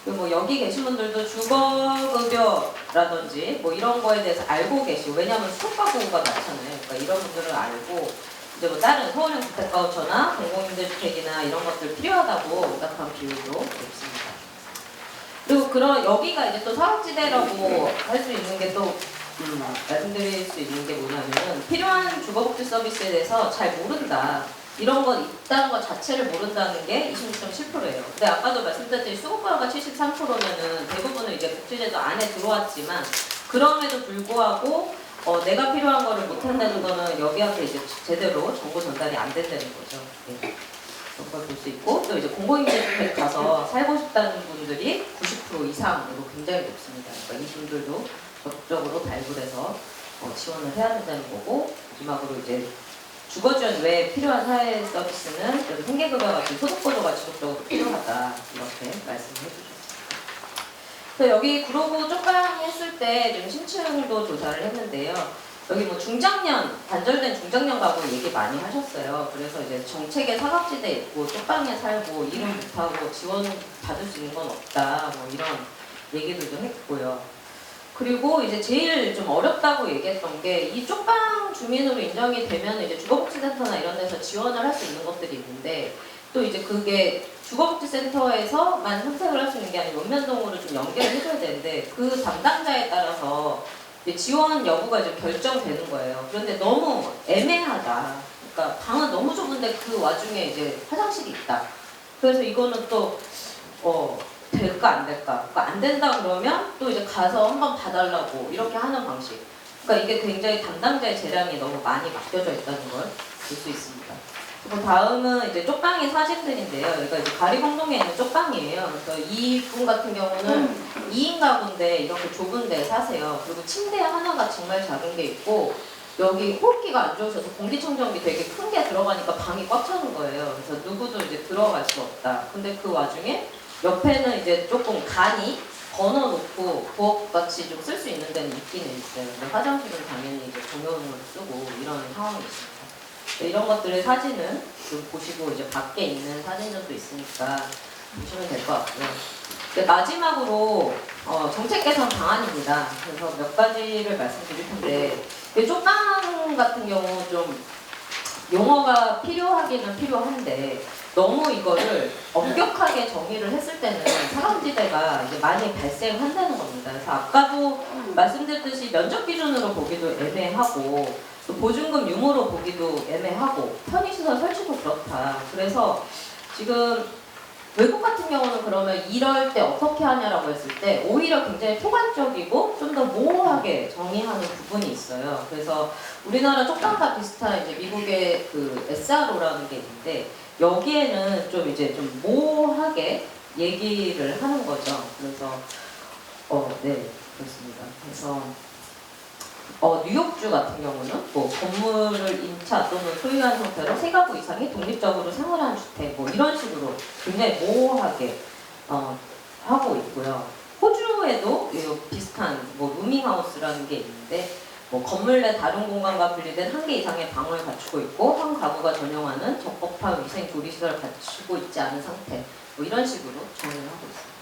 그리고 뭐 여기 계신 분들도 주거급여라든지 뭐 이런 거에 대해서 알고 계시고, 왜냐하면 수급가구가 많잖아요. 그러니까 이런 분들을 알고 이제 뭐 다른 서울형 주택가우처나 공공임대주택이나 이런 것들 필요하다고 응답한 비율도 높습니다. 그리고 여기가 이제 또 사각지대라고 할 수 있는 게 또 말씀드릴 수 있는 게 뭐냐면은, 필요한 주거복지 서비스에 대해서 잘 모른다. 이런 건 있다는 것 자체를 모른다는 게 26.7%예요. 근데 아까도 말씀드렸듯이 수급과가 73%면은 대부분은 이제 복지제도 안에 들어왔지만 그럼에도 불구하고 내가 필요한 거를 못한다는 거는 여기한테 이제 제대로 정보 전달이 안 된다는 거죠. 네. 그런 걸 볼 수 있고 또 이제 공공임대주택 가서 살고 싶다는 분들이 90% 이상으로 굉장히 높습니다. 그러니까 이분들도 적극적으로 발굴해서 지원을 해야 된다는 거고 마지막으로 이제 주거지원 외에 필요한 사회 서비스는 생계급여 같은 소득보조가 지속적으로 필요하다 이렇게 말씀을 해주셨습니다. 그래서 여기 구로구 쪽방 했을 때 좀 심층도 조사를 했는데요. 여기 뭐 중장년, 단절된 중장년 가구 얘기 많이 하셨어요. 그래서 이제 정책의 사각지대에 있고 쪽방에 살고 일은 못하고 지원 받을 수 있는 건 없다. 뭐 이런 얘기도 좀 했고요. 그리고 이제 제일 좀 어렵다고 얘기했던 게 이 쪽방 주민으로 인정이 되면 이제 주거복지센터나 이런 데서 지원을 할 수 있는 것들이 있는데 또 이제 그게 주거복지센터에서만 선택을 할 수 있는 게 아니라 읍면동으로 좀 연계를 해줘야 되는데 그 담당자에 따라서 지원 여부가 좀 결정되는 거예요. 그런데 너무 애매하다. 그러니까 방은 너무 좁은데 그 와중에 이제 화장실이 있다. 그래서 이거는 또 될까 안 될까? 그러니까 안 된다 그러면 또 이제 가서 한번 봐달라고 이렇게 하는 방식. 그러니까 이게 굉장히 담당자의 재량이 너무 많이 맡겨져 있다는 걸 볼 수 있습니다. 그리고 다음은 이제 쪽방의 사진들인데요. 그러니까 이제 가리봉동에 있는 쪽방이에요. 그래서 이분 같은 경우는 2인 가구인데 이렇게 좁은 데 사세요. 그리고 침대 하나가 정말 작은 게 있고 여기 호흡기가 안 좋으셔서 공기청정기 되게 큰 게 들어가니까 방이 꽉 차는 거예요. 그래서 누구도 이제 들어갈 수 없다. 근데 그 와중에 옆에는 이제 조금 간이 번호놓고 부엌같이 좀 쓸 수 있는 데는 있기는 있어요. 근데 화장실은 당연히 이제 공용으로 쓰고 이런 상황이 있습니다. 이런 것들의 사진은 좀 보시고 이제 밖에 있는 사진전도 있으니까 보시면 될 것 같고요. 마지막으로 정책 개선 방안입니다. 그래서 몇 가지를 말씀드릴 텐데 쪽방 같은 경우 좀 용어가 필요하기는 필요한데 너무 이거를 엄격하게 정의를 했을 때는 사각지대가 이제 많이 발생한다는 겁니다. 그래서 아까도 말씀드렸듯이 면적 기준으로 보기도 애매하고 또 보증금 유무로 보기도 애매하고 편의시설 설치도 그렇다. 그래서 지금 외국 같은 경우는 그러면 이럴 때 어떻게 하냐라고 했을 때 오히려 굉장히 포괄적이고 좀 더 모호하게 정의하는 부분이 있어요. 그래서 우리나라 쪽방과 비슷한 이제 미국의 그 SRO라는 게 있는데 여기에는 좀 이제 좀 모호하게 얘기를 하는 거죠. 그래서 네 그렇습니다. 그래서 뉴욕주 같은 경우는 뭐 건물을 임차 또는 소유한 상태로 3가구 이상이 독립적으로 생활하는 주택 뭐 이런 식으로 굉장히 모호하게 하고 있고요. 호주에도 비슷한 뭐 루밍하우스라는 게 있는데 뭐 건물 내 다른 공간과 분리된 1개 이상의 방을 갖추고 있고 한 가구가 전용하는 적법한 위생 조리시설을 갖추고 있지 않은 상태 뭐 이런 식으로 정의를 하고 있습니다.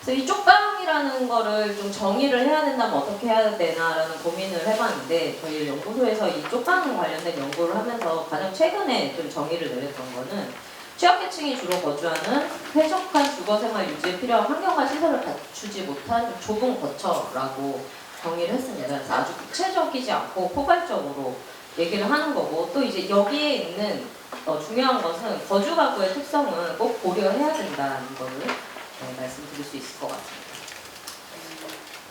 그래서 이 쪽방이라는 거를 좀 정의를 해야 된다면 어떻게 해야 되나라는 고민을 해봤는데 저희 연구소에서 이 쪽방 관련된 연구를 하면서 가장 최근에 좀 정의를 내렸던 거는 취약계층이 주로 거주하는 쾌적한 주거생활 유지에 필요한 환경과 시설을 갖추지 못한 좀 좁은 거처라고 정의를 했습니다. 그래서 아주 구체적이지 않고 포괄적으로 얘기를 하는 거고 또 이제 여기에 있는 중요한 것은 거주가구의 특성은 꼭 고려해야 된다는 거를 말씀드릴 수 있을 것 같습니다.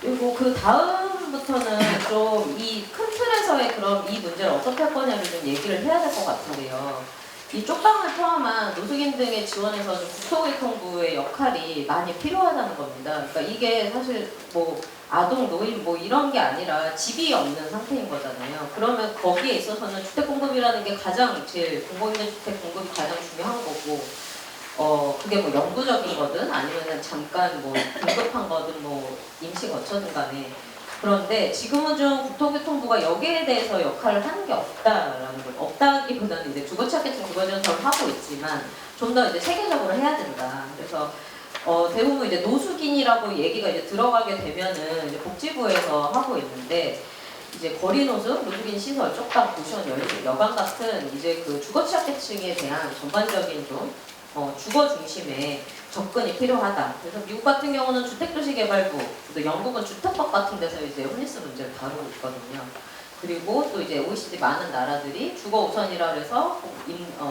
그리고 그 다음부터는 좀 이 큰 틀에서의 그럼 이 문제를 어떻게 할 거냐를 좀 얘기를 해야 될 것 같은데요. 이 쪽방을 포함한 노숙인 등의 지원에서 좀 국토교통부의 역할이 많이 필요하다는 겁니다. 그러니까 이게 사실 뭐 아동, 노인 뭐 이런 게 아니라 집이 없는 상태인 거잖아요. 그러면 거기에 있어서는 주택 공급이라는 게 가장 제일 공공임대주택 공급이 가장 중요한 거고 그게 뭐 영구적인 거든 아니면 잠깐 뭐 공급한 거든 뭐 임시 거처든 간에 그런데 지금은 좀 국토교통부가 여기에 대해서 역할을 하는 게 없다라는 걸 없다기보다는 이제 주거취약계층 주거지원사업을 하고 있지만 좀 더 이제 체계적으로 해야 된다. 그래서 대부분 이제 노숙인이라고 얘기가 이제 들어가게 되면은 이제 복지부에서 하고 있는데 이제 거리노숙, 노숙인 시설, 쪽방, 고시원, 여관 같은 이제 그 주거취약계층에 대한 전반적인 좀 주거 중심의 접근이 필요하다. 그래서 미국 같은 경우는 주택도시개발부, 또 영국은 주택법 같은 데서 이제 홈리스 문제를 다루고 있거든요. 그리고 또 이제 OECD 많은 나라들이 주거 우선이라 해서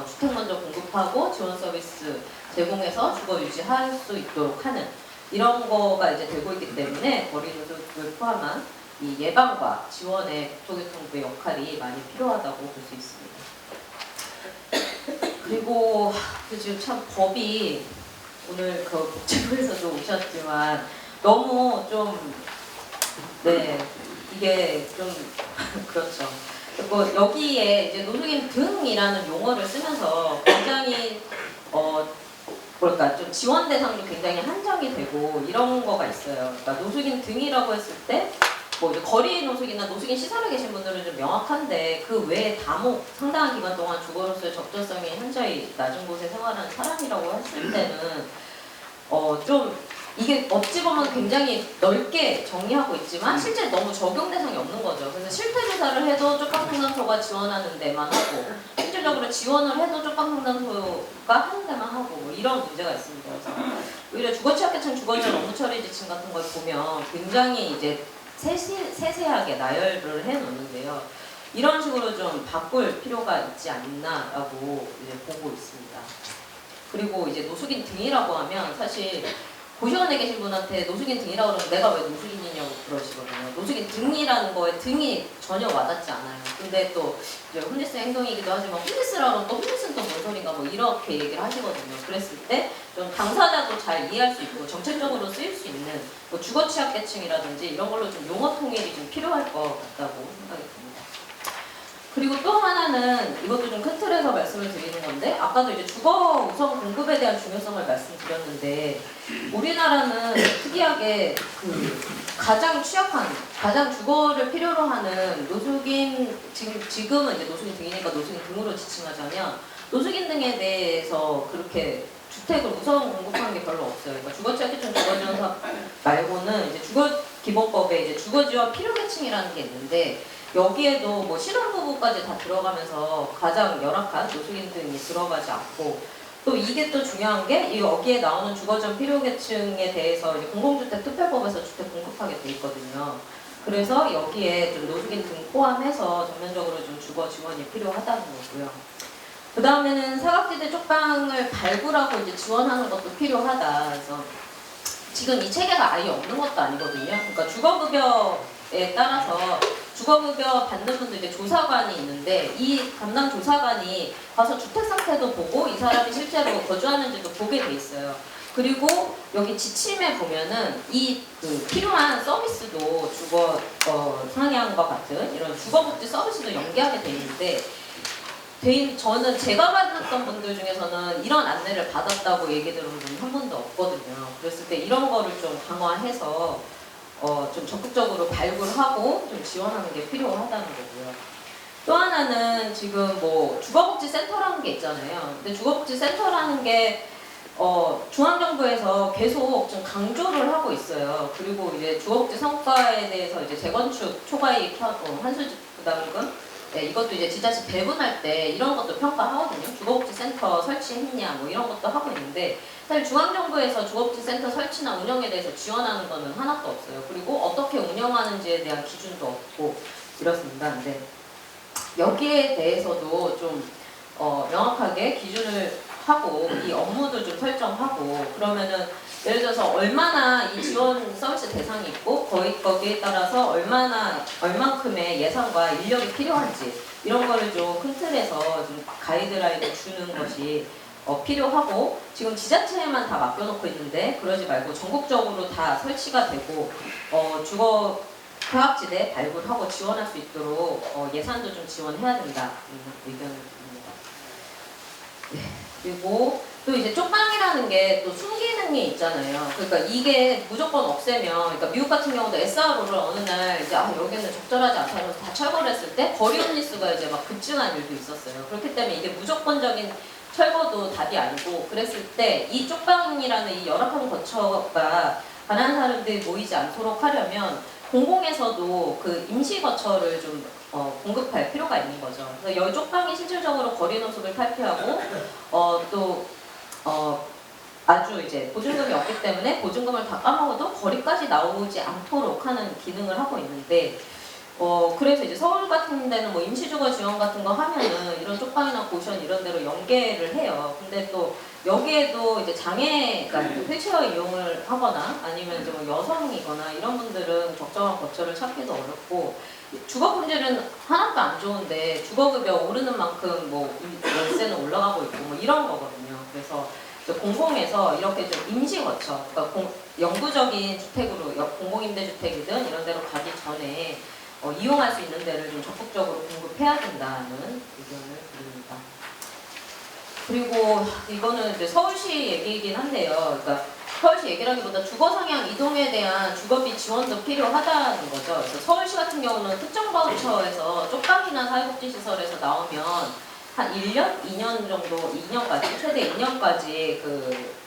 주택 먼저 공급하고 지원 서비스 제공해서 주거 유지할 수 있도록 하는 이런 거가 이제 되고 있기 때문에 거리 노숙을 포함한 이 예방과 지원의 국토교통부의 역할이 많이 필요하다고 볼 수 있습니다. 그리고 지금 참 법이 오늘 그 복지부에서도 오셨지만 너무 좀 이게 좀 그렇죠. 그리고 여기에 이제 노숙인 등이라는 용어를 쓰면서 굉장히 뭐랄까 좀 지원 대상도 굉장히 한정이 되고 이런 거가 있어요. 그러니까 노숙인 등이라고 했을 때 뭐 이제 거리 노숙이나 노숙인 시설에 계신 분들은 좀 명확한데 그 외에 다목 상당한 기간 동안 주거로서의 적절성이 현저히 낮은 곳에 생활하는 사람이라고 했을 때는 좀 이게 어찌 보면 굉장히 넓게 정리하고 있지만 실제 너무 적용 대상이 없는 거죠. 그래서 실태 조사를 해도 쪽방상담소가 지원하는 데만 하고 실질적으로 지원을 해도 쪽방상담소가 하는 데만 하고 뭐 이런 문제가 있습니다. 그래서 오히려 주거취약계층 주거지원 업무 처리 지침 같은 걸 보면 굉장히 이제 세세하게 나열을 해놓는데요. 이런 식으로 좀 바꿀 필요가 있지 않나라고 이제 보고 있습니다. 그리고 이제 노숙인 등이라고 하면 사실 고시원에 계신 분한테 노숙인 등이라고 그러면 내가 왜 노숙인이냐고 그러시거든요. 노숙인 등이라는 거에 등이 전혀 와닿지 않아요. 근데 또 이제 홈리스 행동이기도 하지만 홈리스라고 또 홈리스는 또 뭔 소린가 뭐 이렇게 얘기를 하시거든요. 그랬을 때 좀 당사자도 잘 이해할 수 있고 정책적으로 쓰일 수 있는 뭐 주거 취약계층이라든지 이런 걸로 좀 용어 통일이 좀 필요할 것 같다고 생각이 듭니다. 그리고 또 하나는 이것도 좀 큰 틀에서 말씀을 드리는 건데 아까도 이제 주거 우선 공급에 대한 중요성을 말씀드렸는데 우리나라는 특이하게 그 가장 취약한 가장 주거를 필요로 하는 노숙인 지금은 이제 노숙인 등이니까 노숙인 등으로 지칭하자면 노숙인 등에 대해서 그렇게 주택을 우선 공급하는 게 별로 없어요. 그러니까 주거취약계층 주거지원사 말고는 이제 주거기본법에 이제 주거지원 필요계층이라는 게 있는데 여기에도 뭐 신혼부부까지 다 들어가면서 가장 열악한 노숙인 등이 들어가지 않고 또 이게 또 중요한 게 여기에 나오는 주거지원 필요계층에 대해서 이제 공공주택 특별법에서 주택 공급하게 돼 있거든요. 그래서 여기에 좀 노숙인 등 포함해서 전면적으로 좀 주거 지원이 필요하다는 거고요. 그 다음에는 사각지대 쪽방을 발굴하고 이제 지원하는 것도 필요하다. 그래서 지금 이 체계가 아예 없는 것도 아니거든요. 그러니까 주거급여에 따라서 주거급여 받는 분들 이제 조사관이 있는데 이 담당 조사관이 가서 주택 상태도 보고 이 사람이 실제로 거주하는지도 보게 돼 있어요. 그리고 여기 지침에 보면은 이 필요한 서비스도 주거 상향과 같은 이런 주거복지 서비스도 연계하게 돼 있는데 저는 제가 받았던 분들 중에서는 이런 안내를 받았다고 얘기 들은 분은 한 번도 없거든요. 그랬을 때 이런 거를 좀 강화해서 좀 적극적으로 발굴하고 좀 지원하는 게 필요하다는 거고요. 또 하나는 지금 뭐 주거복지센터라는 게 있잖아요. 근데 주거복지센터라는 게 중앙정부에서 계속 좀 강조를 하고 있어요. 그리고 이제 주거복지 성과에 대해서 이제 재건축 초과이익 환수지 부담금 이것도 이제 지자체 배분할 때 이런 것도 평가하거든요. 주거복지센터 설치했냐 뭐 이런 것도 하고 있는데 사실 중앙정부에서 주거복지센터 설치나 운영에 대해서 지원하는 거는 하나도 없어요. 그리고 어떻게 운영하는지에 대한 기준도 없고 이렇습니다. 근데 여기에 대해서도 좀 명확하게 기준을 하고 이 업무도 좀 설정하고 그러면은 예를 들어서 얼마나 이 지원 서비스 대상이 있고 거기에 따라서 얼만큼의 예산과 인력이 필요한지 이런 거를 좀 큰 틀에서 좀 가이드라인을 주는 것이 필요하고 지금 지자체에만 다 맡겨놓고 있는데 그러지 말고 전국적으로 다 설치가 되고 주거 사각지대 발굴하고 지원할 수 있도록 예산도 좀 지원해야 된다 의견을 드립니다. 네. 그리고 또 이제 쪽방이라는 게 또 순기능이 있잖아요. 그러니까 이게 무조건 없애면, 그러니까 미국 같은 경우도 SRO를 어느 날 이제 여기는 적절하지 않다면서 다 철거를 했을 때 거리 홈리스가 이제 막 급증한 일도 있었어요. 그렇기 때문에 이게 무조건적인 철거도 답이 아니고 그랬을 때 이 쪽방이라는 이 열악한 거처가 가난한 사람들이 모이지 않도록 하려면 공공에서도 그 임시 거처를 좀 공급할 필요가 있는 거죠. 그래서 여 쪽방이 실질적으로 거리 노숙을 탈피하고 아주 이제 보증금이 없기 때문에 보증금을 다 까먹어도 거리까지 나오지 않도록 하는 기능을 하고 있는데 그래서 이제 서울 같은 데는 뭐 임시주거 지원 같은 거 하면은 이런 쪽방이나 고시원 이런 데로 연계를 해요. 근데 또 여기에도 이제 그러니까 휠체어 이용을 하거나 아니면 이제 뭐 여성이거나 이런 분들은 적정한 거처를 찾기도 어렵고 주거 품질은 하나도 안 좋은데 주거급여 오르는 만큼 뭐 월세는 올라가고 있고 뭐 이런 거거든요. 그래서 공공에서 이렇게 좀 임시 거처, 그러니까 영구적인 주택으로 공공임대주택이든 이런 데로 가기 전에 이용할 수 있는 데를 좀 적극적으로 공급해야 된다는 의견을 드립니다. 그리고 이거는 이제 서울시 얘기이긴 한데요. 그러니까 서울시 얘기라기보다 주거 성향 이동에 대한 주거비 지원도 필요하다는 거죠. 그래서 서울시 같은 경우는 특정 바우처에서 쪽방이나 사회복지시설에서 나오면 한 1년, 2년 정도, 2년까지, 최대 2년까지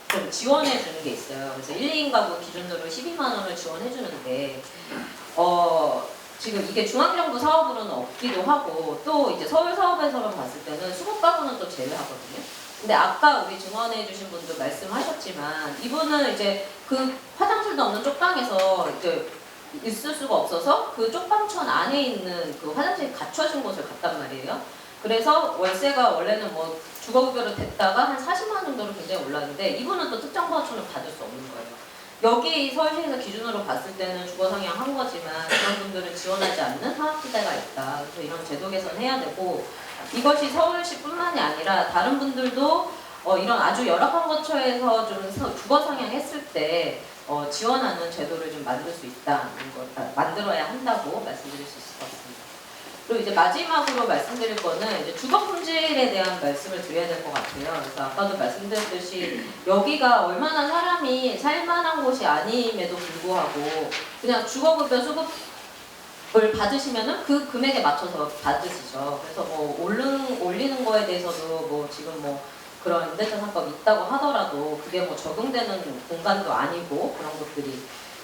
좀 지원해 주는 게 있어요. 그래서 1, 2인 가구 기준으로 12만 원을 지원해 주는데 지금 이게 중앙정부 사업으로는 없기도 하고 또 이제 서울 사업에서만 봤을 때는 수급 가구는 또 제외하거든요. 근데 아까 우리 증언해 주신 분도 말씀하셨지만 이분은 이제 그 화장실도 없는 쪽방에서 이제 있을 수가 없어서 그 쪽방촌 안에 있는 그 화장실이 갖춰진 곳을 갔단 말이에요. 그래서 월세가 원래는 뭐 주거급여로 됐다가 한 40만 원 정도로 굉장히 올랐는데 이분은 또 특정 바우처는 받을 수 없는 거예요. 여기 서울시에서 기준으로 봤을 때는 주거 상향 한 거지만 그런 분들은 지원하지 않는 상업지대가 있다. 그래서 이런 제도 개선해야 되고 이것이 서울시뿐만이 아니라 다른 분들도 이런 아주 열악한 거처에서 좀 주거 상향했을 때 지원하는 제도를 좀 만들 수 있다는 걸 만들어야 한다고 말씀드릴 수 있을 것 같습니다. 그리고 이제 마지막으로 말씀드릴 거는 이제 주거 품질에 대한 말씀을 드려야 될 것 같아요. 그래서 아까도 말씀드렸듯이 여기가 얼마나 사람이 살만한 곳이 아님에도 불구하고 그냥 주거급여 수급을 받으시면은 그 금액에 맞춰서 받으시죠. 그래서 뭐 올리는 거에 대해서도 뭐 지금 뭐 그런 임대차상법이 있다고 하더라도 그게 뭐 적용되는 공간도 아니고 그런 것들이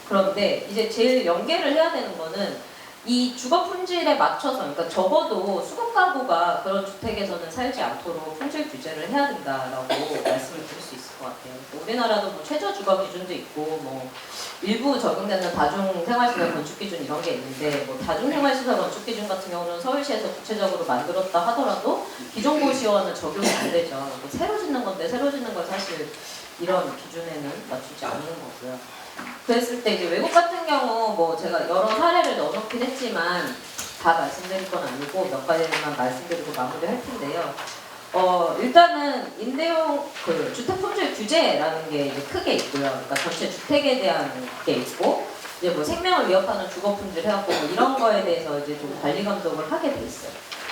그런데 이제 제일 연계를 해야 되는 거는 이 주거 품질에 맞춰서 그러니까 적어도 수급 가구가 그런 주택에서는 살지 않도록 품질 규제를 해야 된다라고 말씀을 드릴 수 있을 것 같아요. 우리나라도 뭐 최저 주거 기준도 있고 뭐 일부 적용되는 다중생활시설 건축 기준 이런 게 있는데 뭐 다중생활시설 건축 기준 같은 경우는 서울시에서 구체적으로 만들었다 하더라도 기존 고시원은 적용이 안 되죠. 뭐 새로 짓는 건데 새로 짓는 걸 사실 이런 기준에는 맞추지 않는 거고요. 그랬을 때 이제 외국 같은 경우 뭐 제가 여러 사례를 넣어놓긴 했지만 다 말씀드릴 건 아니고 몇 가지만 말씀드리고 마무리할 텐데요. 일단은 임대용 주택 품질 규제라는 게 이제 크게 있고요. 그러니까 전체 주택에 대한 게 있고 이제 뭐 생명을 위협하는 주거 품질 해갖고 뭐 이런 거에 대해서 이제 좀 관리 감독을 하게 돼 있어요.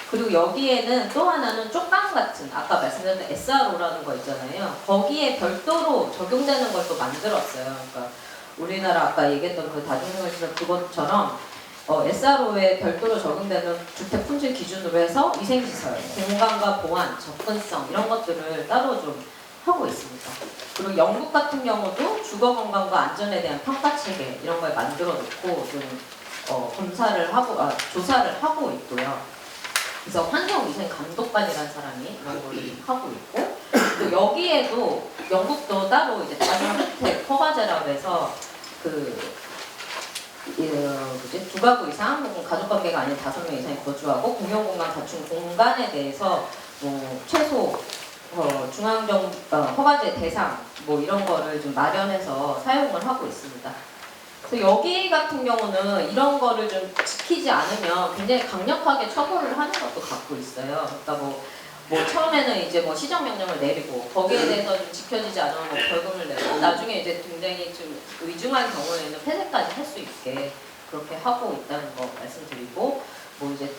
그리고 여기에는 또 하나는 쪽방 같은 아까 말씀드렸던 SRO라는 거 있잖아요. 거기에 별도로 적용되는 걸 또 만들었어요. 그러니까 우리나라 아까 얘기했던 그 다중생활시설 그것처럼 SRO에 별도로 적용되는 주택 품질 기준으로 해서 위생시설, 공간과 보안, 접근성 이런 것들을 따로 좀 하고 있습니다. 그리고 영국 같은 경우도 주거 건강과 안전에 대한 평가 체계 이런 걸 만들어 놓고 좀 검사를 하고 조사를 하고 있고요. 그래서 환경위생감독관이라는 사람이 이런 걸 하고 있고 또 여기에도 영국도 따로 이제 다중주택 허가제라고 해서 두 가구 이상 혹은 가족관계가 아닌 5명 이상이 거주하고 공용공간 갖춘 공간에 대해서 뭐 최소 중앙정 허가제 대상 뭐 이런 거를 좀 마련해서 사용을 하고 있습니다. 그래서 여기 같은 경우는 이런 거를 좀 지키지 않으면 굉장히 강력하게 처벌을 하는 것도 갖고 있어요. 그러니까 뭐 처음에는 이제 뭐 시정명령을 내리고 거기에 대해서 좀 지켜지지 않으면 뭐 벌금을 내고 나중에 이제 굉장히 좀 위중한 경우에는 폐쇄까지 할 수 있게 그렇게 하고 있다는 거 말씀드리고 뭐 이제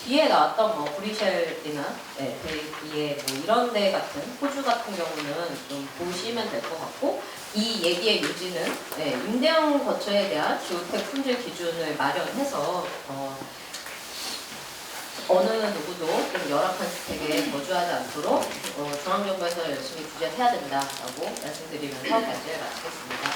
뒤에 나왔던 뭐 브뤼셀이나 벨기에 뭐 이런 데 같은 호주 같은 경우는 좀 보시면 될 것 같고 이 얘기의 요지는 임대형 거처에 대한 주택 품질 기준을 마련해서 어느 누구도 좀 열악한 주택에 거주하지 않도록 중앙정부에서 열심히 규제해야 된다라고 말씀드리면서 발제를 마치겠습니다.